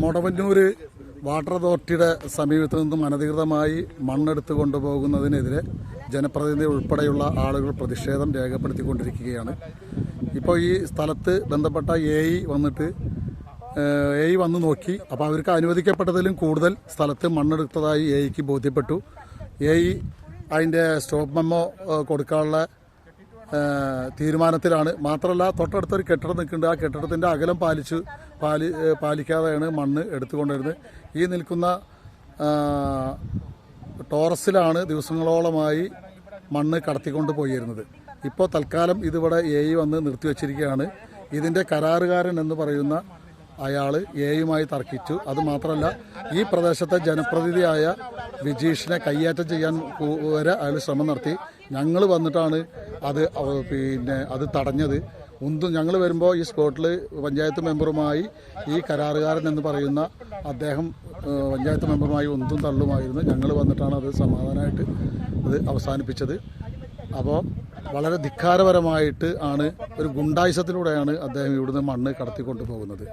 മൊടവന്നൂര് water അതോറിറ്റിയുടെ സമീപത്തു നിന്നും അനധികൃതമായി മണ്ണെടുത്ത് കൊണ്ടുപോകുന്നതിനെതിരെ ജനപ്രതിനിധി ഉൾപ്പെടെയുള്ള ആളുകൾ പ്രതിഷേധം രേഖപ്പെടുത്തിക്കൊണ്ടിരിക്കുകയാണ്. ഇപ്പോൾ ഈ സ്ഥലത്ത് ബന്ധപ്പെട്ട എ വന്ന് നോക്കി. അപ്പോൾ അവർക്ക് അനുവദിക്കപ്പെട്ടതിലും കൂടുതൽ സ്ഥലത്ത് മണ്ണെടുത്തതായി എക്ക് ബോധ്യപ്പെട്ടു. അതിൻ്റെ സ്റ്റോപ്പ് മെമ്മോ കൊടുക്കാനുള്ള തീരുമാനത്തിലാണ്. മാത്രമല്ല തൊട്ടടുത്തൊരു കെട്ടിടം നിൽക്കുന്നുണ്ട്. ആ കെട്ടിടത്തിൻ്റെ അകലം പാലിക്കാതെയാണ് മണ്ണ് എടുത്തുകൊണ്ടിരുന്നത്. ഈ നിൽക്കുന്ന ടോറസിലാണ് ദിവസങ്ങളോളമായി മണ്ണ് കടത്തിക്കൊണ്ട് പോയിരുന്നത്. ഇപ്പോൾ തൽക്കാലം ഇതിവിടെ വന്ന് നിർത്തിവെച്ചിരിക്കുകയാണ്. ഇതിൻ്റെ കരാറുകാരൻ എന്ന് പറയുന്ന അയാൾ എയുമായി തർക്കിച്ചു. അതുമാത്രമല്ല ഈ പ്രദേശത്തെ ജനപ്രതിനിധിയായ വിജീഷിനെ കയ്യേറ്റം ചെയ്യാൻ വരെ അയാൾ ശ്രമം നടത്തി. ഞങ്ങൾ വന്നിട്ടാണ് അത് തടഞ്ഞത്. ഞങ്ങൾ വരുമ്പോൾ ഈ സ്പോട്ടിൽ പഞ്ചായത്ത് മെമ്പറുമായി ഈ കരാറുകാരൻ എന്ന് പറയുന്ന അദ്ദേഹം പഞ്ചായത്ത് മെമ്പറുമായി ഉന്തും തള്ളുമായിരുന്നു. ഞങ്ങൾ വന്നിട്ടാണ് അത് സമാധാനമായിട്ട് അത് അവസാനിപ്പിച്ചത്. അപ്പോൾ വളരെ ധിക്കാരപരമായിട്ട് ആണ്, ഒരു ഗുണ്ടായുസത്തിലൂടെയാണ് അദ്ദേഹം ഇവിടുന്ന് മണ്ണ് കടത്തിക്കൊണ്ടു പോകുന്നത്.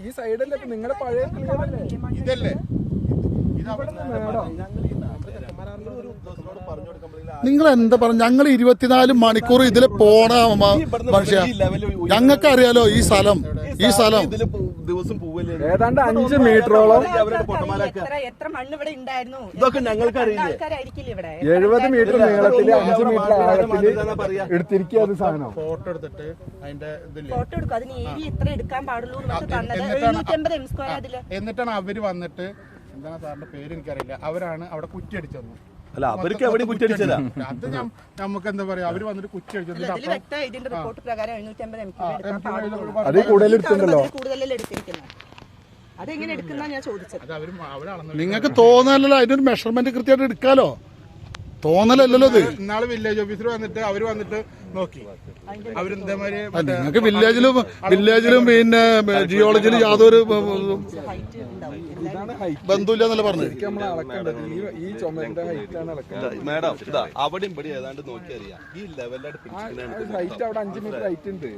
ഈ സൈഡല്ലേ നിങ്ങളുടെ പഴയ ഇതല്ലേ? നിങ്ങൾ എന്താ പറഞ്ഞ? ഞങ്ങൾ 24 മണിക്കൂർ ഇതിൽ പോണ മനുഷ്യ. ഞങ്ങൾക്ക് അറിയാലോ ഈ സ്ഥലം ദിവസം ഏതാണ്ട് 5 മീറ്ററോളം എത്ര മണ്ണ് ഇവിടെ ഉണ്ടായിരുന്നു ഇതൊക്കെ ഞങ്ങൾക്ക് അറിയില്ല. 70 മീറ്റർ നീളത്തില് 5 മീറ്റർ ആഴത്തില് എടുത്തിരിക്കുക. അത് സാധനം ഫോട്ടോ എടുക്കും. അതിന് ഏരിയ ഇത്ര എടുക്കാൻ പാടുള്ളൂ. എന്നിട്ടാണ് അവര് വന്നിട്ട്, എന്താണ് സാറിന്റെ പേര് എനിക്കറിയില്ല, അവരാണ് അവിടെ കുറ്റിയടിച്ചത്. അല്ല, അവർക്ക് എവിടെ കുറ്റിയടിച്ചതാ? അത് നമുക്ക് എന്താ പറയാ, അവര് വന്നിട്ട് കുറ്റിയടിച്ചത്. അത് കൂടുതൽ എടുത്തിട്ടുണ്ടല്ലോ. അതെങ്ങനെ എടുക്കുന്ന ഞാൻ ചോദിച്ചത്. നിങ്ങൾക്ക് തോന്നലല്ലോ, അതിനൊരു മെഷർമെന്റ് കൃത്യമായിട്ട് എടുക്കാലോ. തോന്നലല്ലോ ഇത്. ഇന്നാള് വില്ലേജ് ഓഫീസർ വന്നിട്ട് നോക്കി. നിങ്ങൾക്ക് വില്ലേജിലും പിന്നെ ജിയോളജിയിലും യാതൊരു ബന്ധമില്ല എന്നല്ല പറഞ്ഞത്. ഈ ചുമരിന്റെ മാഡം അവിടെ ഏതാണ്ട് നോക്കിയറിയാം. ഈ ലെവലിലായിട്ട് ഹൈറ്റ് അവിടെ 5 മീറ്റർ ഹൈറ്റ് ഉണ്ട്.